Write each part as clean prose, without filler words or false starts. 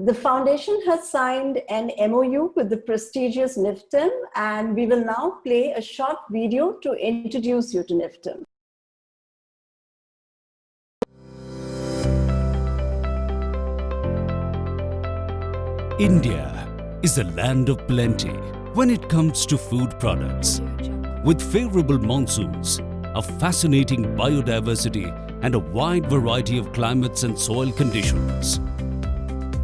The foundation has signed an MOU with the prestigious NIFTEM, and we will now play a short video to introduce you to NIFTEM. India is a land of plenty when it comes to food products. With favorable monsoons, a fascinating biodiversity, and a wide variety of climates and soil conditions,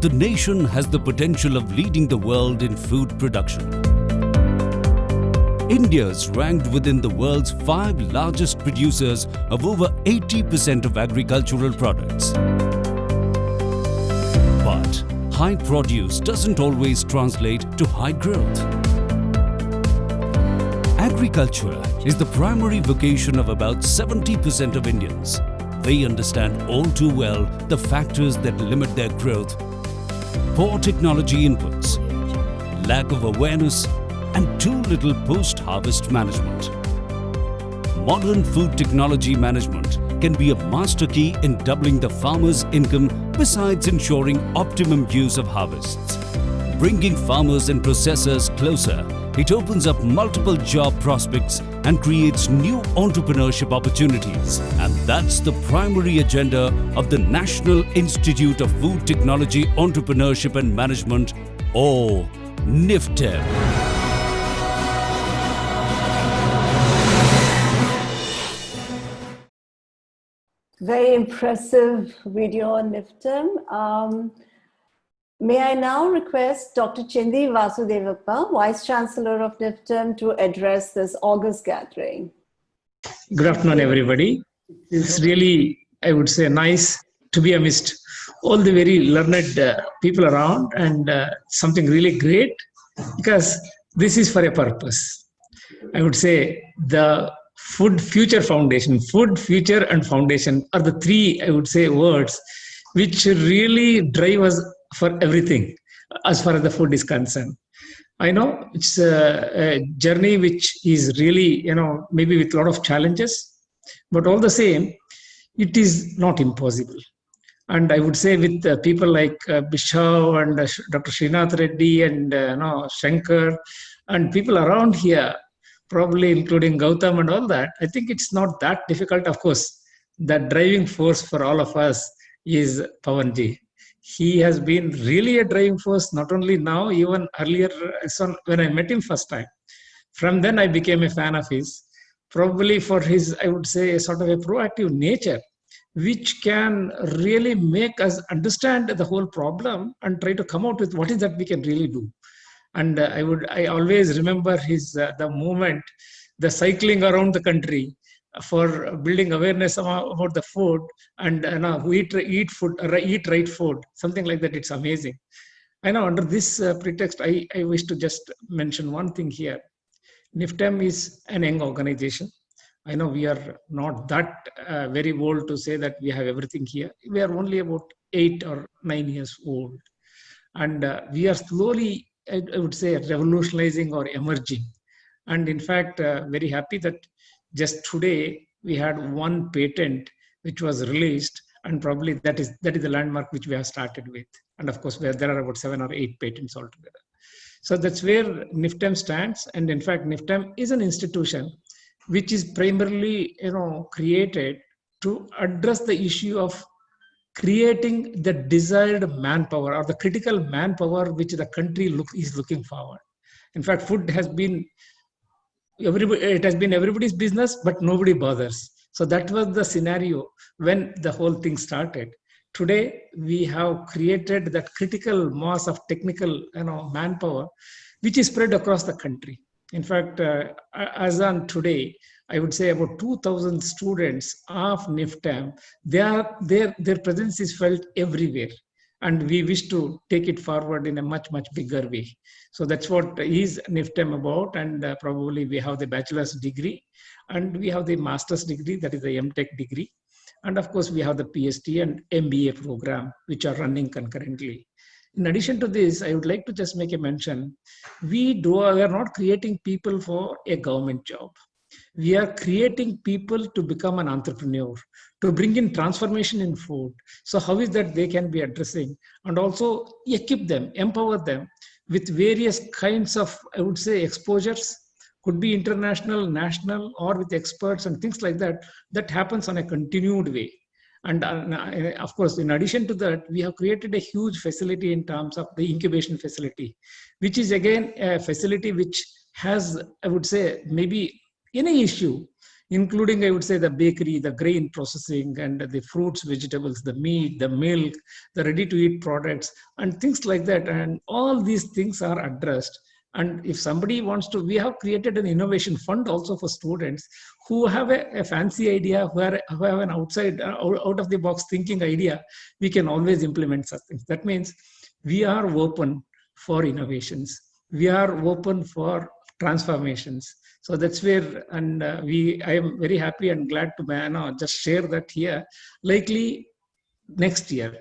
the nation has the potential of leading the world in food production. India is ranked within the world's 5 largest producers of over 80% of agricultural products. But high produce doesn't always translate to high growth. Agriculture is the primary vocation of about 70% of Indians. They understand all too well the factors that limit their growth: poor technology inputs, lack of awareness, and too little post-harvest management. Modern food technology management can be a master key in doubling the farmer's income, besides ensuring optimum use of harvests. Bringing farmers and processors closer, it opens up multiple job prospects and creates new entrepreneurship opportunities. And that's the primary agenda of the National Institute of Food Technology Entrepreneurship and Management, or NIFTEM. Very impressive video on NIFTEM. May I now request Dr. Chindi Vasudevappa, Vice Chancellor of NIFTEM, to address this august gathering. Good afternoon, everybody. It's really, I would say, nice to be amidst all the very learned people around, and something really great, because this is for a purpose. I would say the Food Future Foundation, Food Future and Foundation are the 3, I would say, words which really drive us for everything as far as the food is concerned. I know it's a journey which is really, maybe with a lot of challenges, but all the same, it is not impossible. And I would say with people like Bishav and Dr. Srinath Reddy and Shankar and people around here, probably including Gautam and all that, I think it's not that difficult. Of course, the driving force for all of us is Pawanji. He has been really a driving force, not only now, even earlier when I met him first time. From then I became a fan of his, probably for his, I would say, sort of a proactive nature, which can really make us understand the whole problem and try to come out with what is that we can really do. And I always remember his the movement, the cycling around the country for building awareness about the food, and eat right food, something like that. It's amazing. I know under this pretext, I wish to just mention one thing here. NIFTEM is an young organization. I know we are not that very old to say that we have everything here. We are only about 8 or 9 years old. And we are slowly, I would say, revolutionizing or emerging. And in fact, very happy that just today we had 1 patent which was released, and probably that is the landmark which we have started with. And of course, there are about 7 or 8 patents altogether. So that's where NIFTEM stands. And in fact, NIFTEM is an institution which is primarily, created to address the issue of creating the desired manpower, or the critical manpower which the country is looking forward. In fact, food has been everybody's business, but nobody bothers. So that was the scenario when the whole thing started. Today, we have created that critical mass of technical manpower, which is spread across the country. In fact, as on today, I would say about 2,000 students of NIFTEM, their presence is felt everywhere. And we wish to take it forward in a much, much bigger way. So that's what is NIFTEM about. And probably we have the bachelor's degree, and we have the master's degree, that is the MTech degree. And of course, we have the PhD and MBA program, which are running concurrently. In addition to this, I would like to just make a mention. We are not creating people for a government job. We are creating people to become an entrepreneur, to bring in transformation in food. So how is that they can be addressing, and also equip them, empower them with various kinds of, I would say, exposures, could be international, national, or with experts and things like that. That happens on a continued way. And of course, in addition to that, we have created a huge facility in terms of the incubation facility, which is again a facility which has, I would say, maybe any issue, including, I would say, the bakery, the grain processing, and the fruits, vegetables, the meat, the milk, the ready to eat products, and things like that. And all these things are addressed. And if somebody wants to, we have created an innovation fund also for students who have a fancy idea, who have an outside, out of the box thinking idea. We can always implement such things. That means we are open for innovations. We are open for transformations. So that's where, and I am very happy and glad to just share that here. Likely next year,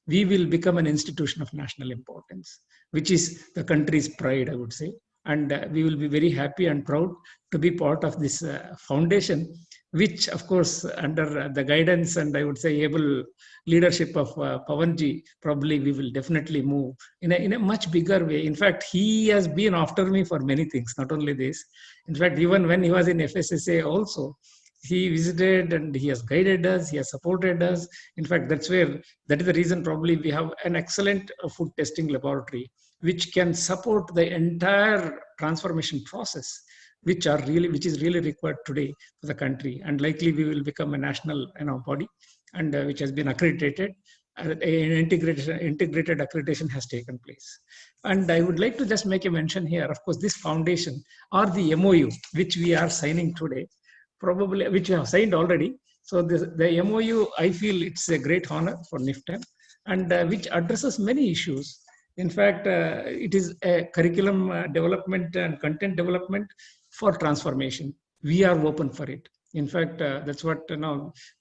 we will become an institution of national importance, which is the country's pride, I would say. And we will be very happy and proud to be part of this foundation, which, of course, under the guidance and, I would say, able leadership of Pawanji, probably we will definitely move in a much bigger way. In fact, he has been after me for many things, not only this. In fact, even when he was in FSSA also, he visited and he has guided us, he has supported us. In fact, that is the reason probably we have an excellent food testing laboratory, which can support the entire transformation process, which is really required today for the country. And likely we will become a national body, and which has been accredited. An integrated accreditation has taken place. And I would like to just make a mention here, of course, this foundation or the MOU, which we are signing today, probably, which we have signed already. So the MOU, I feel it's a great honor for NIFTEM, and which addresses many issues. In fact, it is a curriculum development and content development for transformation. We are open for it. In fact, that's what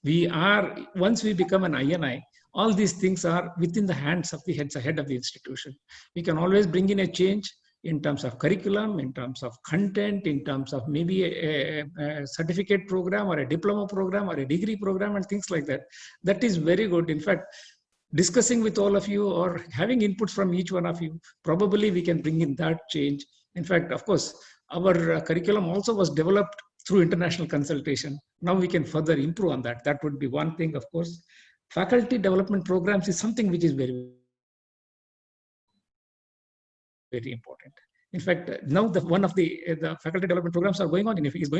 we are. Once we become an INI, all these things are within the hands of the head of the institution. We can always bring in a change in terms of curriculum, in terms of content, in terms of maybe a certificate program or a diploma program or a degree program and things like that. That is very good. In fact, discussing with all of you or having inputs from each one of you, probably we can bring in that change. In fact, of course, our curriculum also was developed through international consultation. Now we can further improve on that. That would be one thing, of course. Faculty development programs is something which is very, very important. In fact, now one of the faculty development programs is going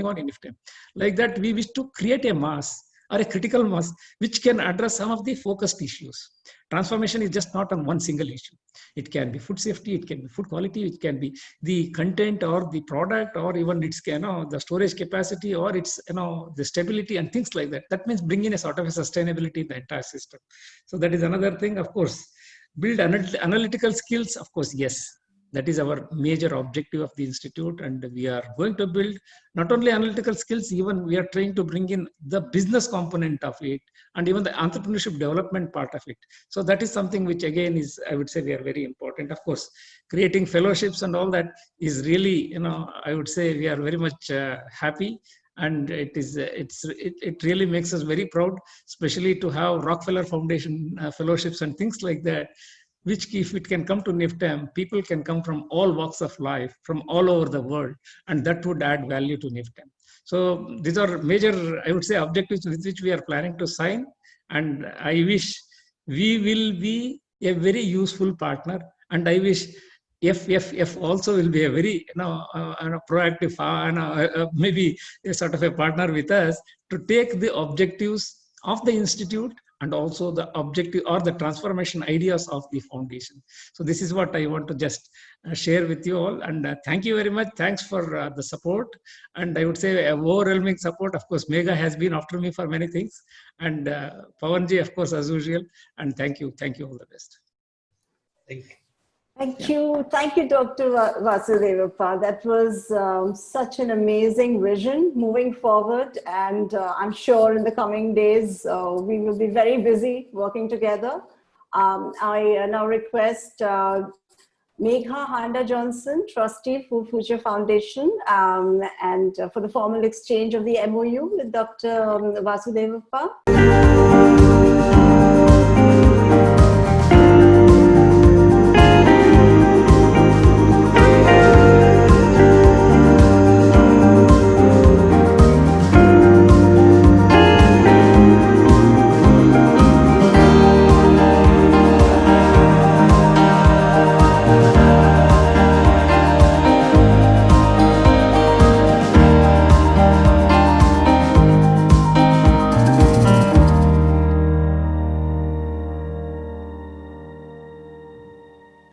on in NIFTEM. Like that, we wish to create a mass or a critical mass which can address some of the focused issues. Transformation is just not on one single issue. It can be food safety, it can be food quality, it can be the content or the product, or even its the storage capacity, or its the stability and things like that. That means bring in a sort of a sustainability in the entire system. So that is another thing. Of course, build analytical skills. Of course, yes. That is our major objective of the institute, and we are going to build not only analytical skills, even we are trying to bring in the business component of it and even the entrepreneurship development part of it. So that is something which again is, I would say, we are very important. Of course, creating fellowships and all that is really, I would say we are very much happy. And it really makes us very proud, especially to have Rockefeller Foundation fellowships and things like that, which if it can come to NIFTEM, people can come from all walks of life, from all over the world, and that would add value to NIFTEM. So these are major, I would say, objectives with which we are planning to sign, and I wish we will be a very useful partner, and I wish FFF also will be a very proactive, maybe a sort of a partner with us to take the objectives of the institute and also the objective or the transformation ideas of the foundation. So this is what I want to just share with you all. And thank you very much. Thanks for the support. And I would say overwhelming support. Of course, Megha has been after me for many things. And Pawanji, of course, as usual. And thank you. Thank you. All the best. Thank you. Thank you. Thank you, Dr. Vasudevappa. That was such an amazing vision moving forward. And I'm sure in the coming days, we will be very busy working together. I now request Megha Handa Johnson, Trustee, Food Future Foundation, and for the formal exchange of the MOU with Dr. Vasudevappa.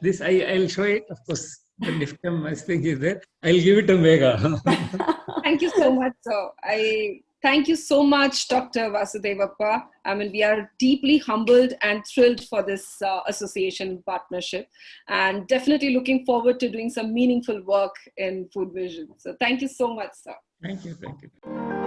This I'll show it. Of course, the NIFTEM I think is there. I'll give it to Megha. Thank you so much, sir. Thank you so much, Dr. Vasudevappa. I mean, we are deeply humbled and thrilled for this association partnership, and definitely looking forward to doing some meaningful work in food vision. So thank you so much, sir. Thank you. Thank you.